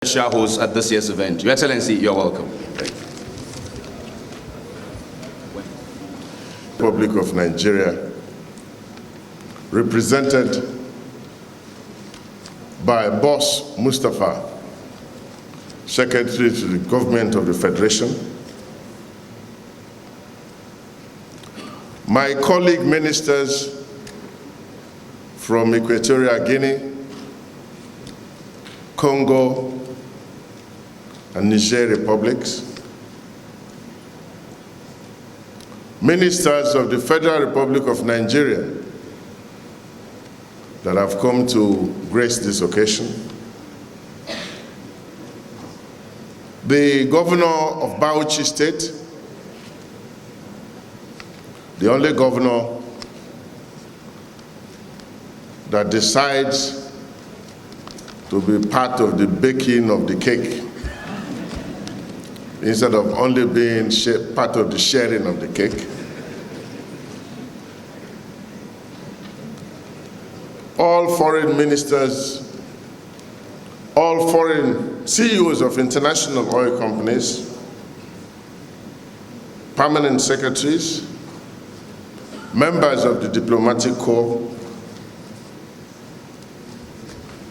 Special host at this year's event. Your Excellency, you're welcome. Republic of Nigeria, represented by Boss Mustafa, Secretary to the Government of the Federation, my colleague ministers from Equatorial Guinea, Congo, and Niger republics, ministers of the Federal Republic of Nigeria that have come to grace this occasion, the governor of Bauchi State, the only governor that decides to be part of the baking of the cake instead of only being part of the sharing of the cake. All foreign ministers, all foreign CEOs of international oil companies, permanent secretaries, members of the diplomatic corps.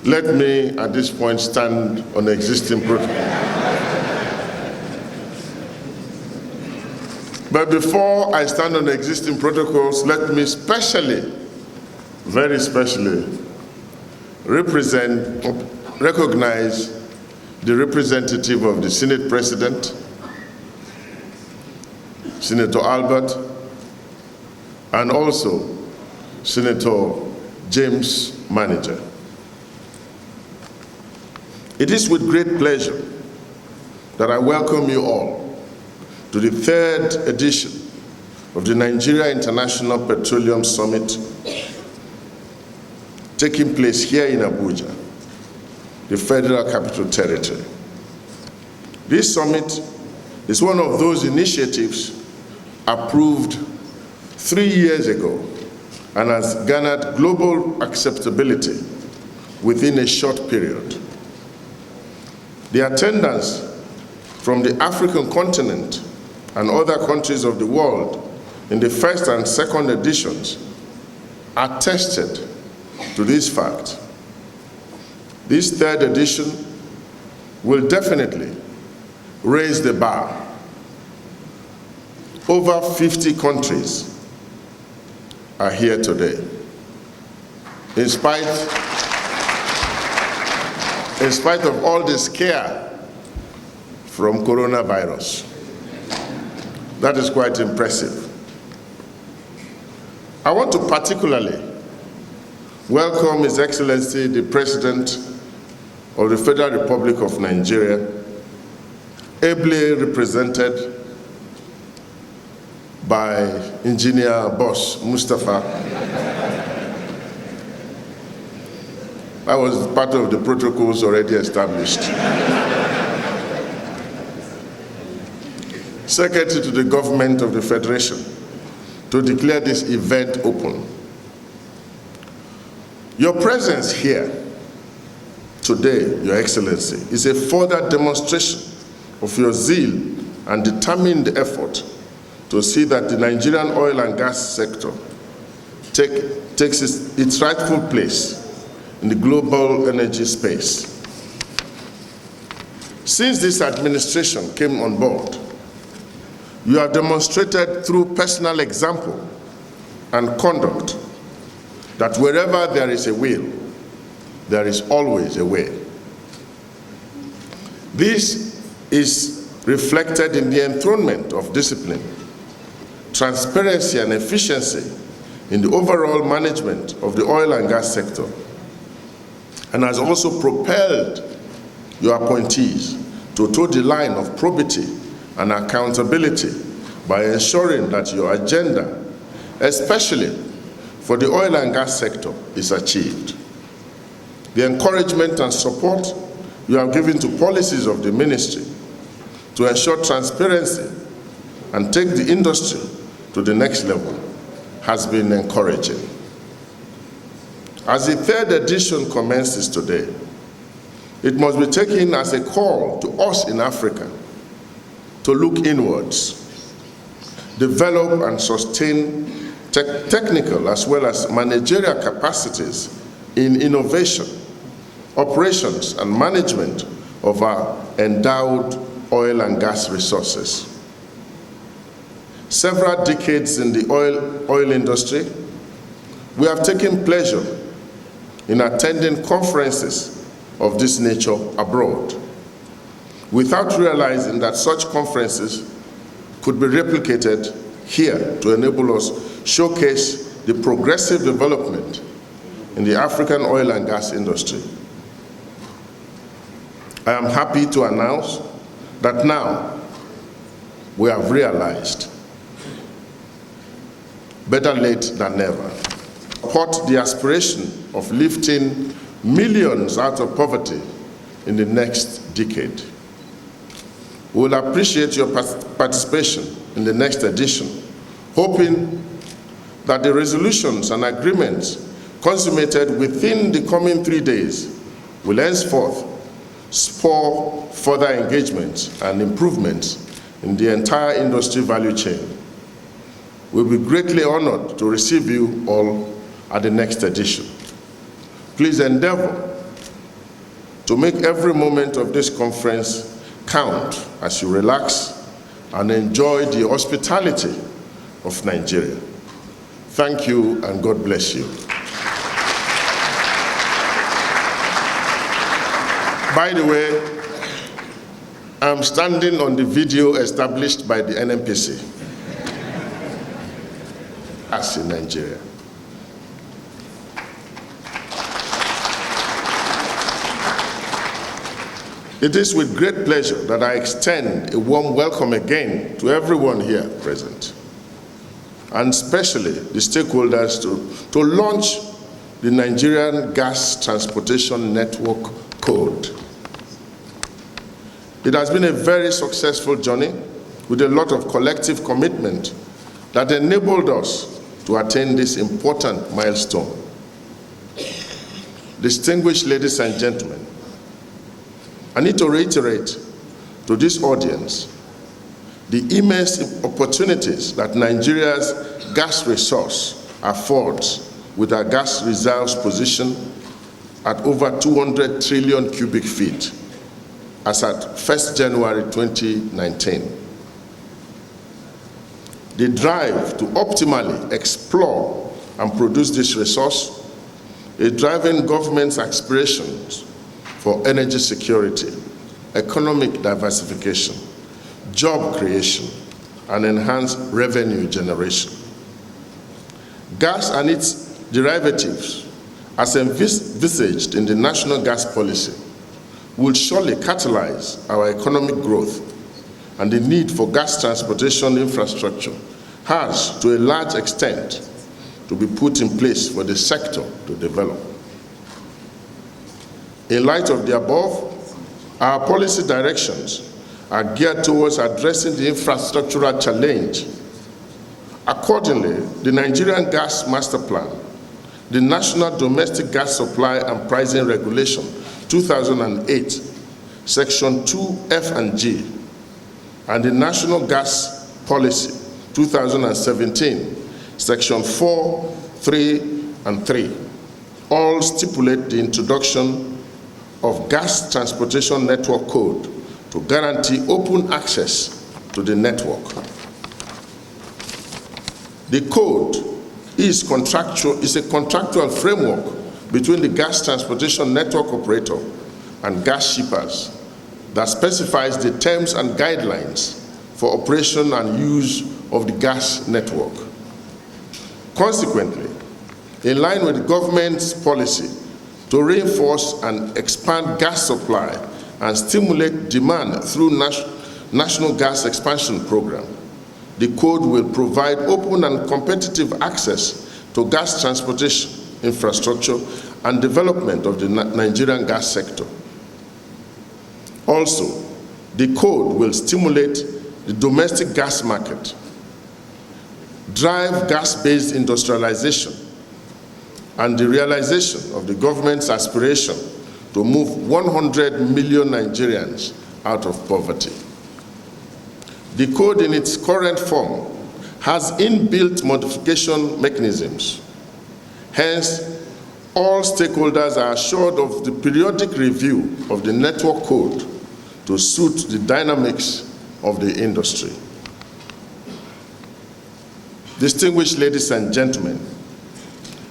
Let me at this point stand on existing protocol. But before I stand on existing protocols, let me specially, very specially, recognize the representative of the Senate President, Senator Albert, and also Senator James Manager. It is with great pleasure that I welcome you all to the third edition of the Nigeria International Petroleum Summit taking place here in Abuja, the Federal Capital Territory. This summit is one of those initiatives approved 3 years ago and has garnered global acceptability within a short period. The attendance from the African continent and other countries of the world in the first and second editions attested to this fact. This third edition will definitely raise the bar. Over 50 countries are here today. In spite of all the scare from coronavirus. That is quite impressive. I want to particularly welcome His Excellency, the President of the Federal Republic of Nigeria, ably represented by Engineer Boss Mustafa. That was part of the protocols already established. Secretary to the Government of the Federation, to declare this event open. Your presence here today, Your Excellency, is a further demonstration of your zeal and determined effort to see that the Nigerian oil and gas sector takes its rightful place in the global energy space. Since this administration came on board, you have demonstrated through personal example and conduct that wherever there is a will, there is always a way. This is reflected in the enthronement of discipline, transparency, and efficiency in the overall management of the oil and gas sector, and has also propelled your appointees to toe the line of probity and accountability by ensuring that your agenda, especially for the oil and gas sector, is achieved. The encouragement and support you have given to policies of the ministry to ensure transparency and take the industry to the next level has been encouraging. As the third edition commences today, it must be taken as a call to us in Africa to look inwards, develop and sustain technical as well as managerial capacities in innovation, operations, and management of our endowed oil and gas resources. Several decades in the oil industry, we have taken pleasure in attending conferences of this nature abroad, without realizing that such conferences could be replicated here to enable us showcase the progressive development in the African oil and gas industry. I am happy to announce that now we have realized, better late than never, support the aspiration of lifting millions out of poverty in the next decade. We will appreciate your participation in the next edition, hoping that the resolutions and agreements consummated within the coming 3 days will henceforth spur further engagement and improvements in the entire industry value chain. We'll be greatly honored to receive you all at the next edition. Please endeavor to make every moment of this conference count as you relax and enjoy the hospitality of Nigeria. Thank you and God bless you. By the way, I'm standing on the video established by the NNPC as in Nigeria. It is with great pleasure that I extend a warm welcome again to everyone here present, and especially the stakeholders to launch the Nigerian Gas Transportation Network Code. It has been a very successful journey with a lot of collective commitment that enabled us to attain this important milestone. Distinguished ladies and gentlemen, I need to reiterate to this audience the immense opportunities that Nigeria's gas resource affords, with our gas reserves position at over 200 trillion cubic feet as at 1st January 2019. The drive to optimally explore and produce this resource is driving government's aspirations for energy security, economic diversification, job creation, and enhanced revenue generation. Gas and its derivatives, as envisaged in the national gas policy, will surely catalyze our economic growth, and the need for gas transportation infrastructure has, to a large extent, to be put in place for the sector to develop. In light of the above, our policy directions are geared towards addressing the infrastructural challenge. Accordingly, the Nigerian Gas Master Plan, the National Domestic Gas Supply and Pricing Regulation 2008, Section 2F and G, and the National Gas Policy 2017, Section 4, 3, and 3, all stipulate the introduction of Gas Transportation Network Code to guarantee open access to the network. The code is a contractual framework between the gas transportation network operator and gas shippers that specifies the terms and guidelines for operation and use of the gas network. Consequently, in line with the government's policy to reinforce and expand gas supply and stimulate demand through National Gas Expansion Program, the code will provide open and competitive access to gas transportation infrastructure and development of the Nigerian gas sector. Also, the code will stimulate the domestic gas market, drive gas-based industrialization, and the realization of the government's aspiration to move 100 million Nigerians out of poverty. The code in its current form has inbuilt modification mechanisms. Hence, all stakeholders are assured of the periodic review of the network code to suit the dynamics of the industry. Distinguished ladies and gentlemen,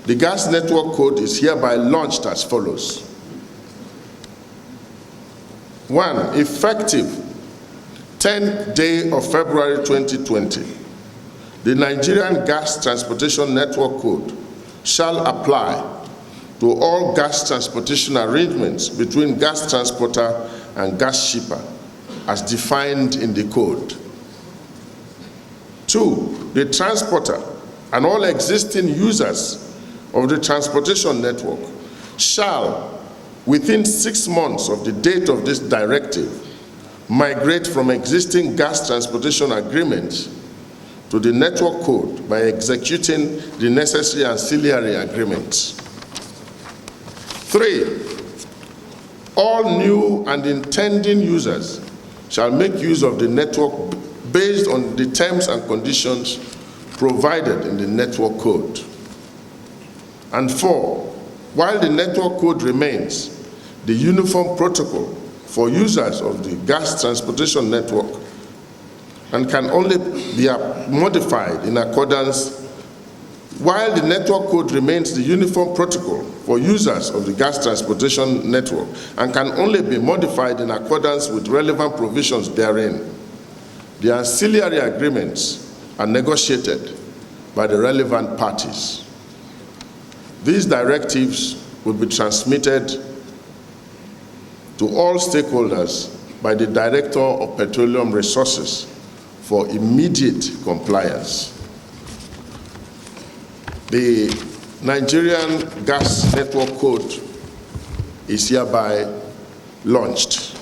the gas network code is hereby launched as follows. 1. Effective 10th day of February 2020, the Nigerian Gas Transportation Network Code shall apply to all gas transportation arrangements between gas transporter and gas shipper as defined in the code. 2. The transporter and all existing users of the transportation network shall, within 6 months of the date of this directive, migrate from existing gas transportation agreements to the network code by executing the necessary ancillary agreements. 3. All new and intending users shall make use of the network based on the terms and conditions provided in the network code. And 4, while the network code remains the uniform protocol for users of the gas transportation network and can only be modified in accordance, while the network code remains the uniform protocol for users of the gas transportation network and can only be modified in accordance with relevant provisions therein, the ancillary agreements are negotiated by the relevant parties. These directives will be transmitted to all stakeholders by the Director of Petroleum Resources for immediate compliance. The Nigerian Gas Network Code is hereby launched.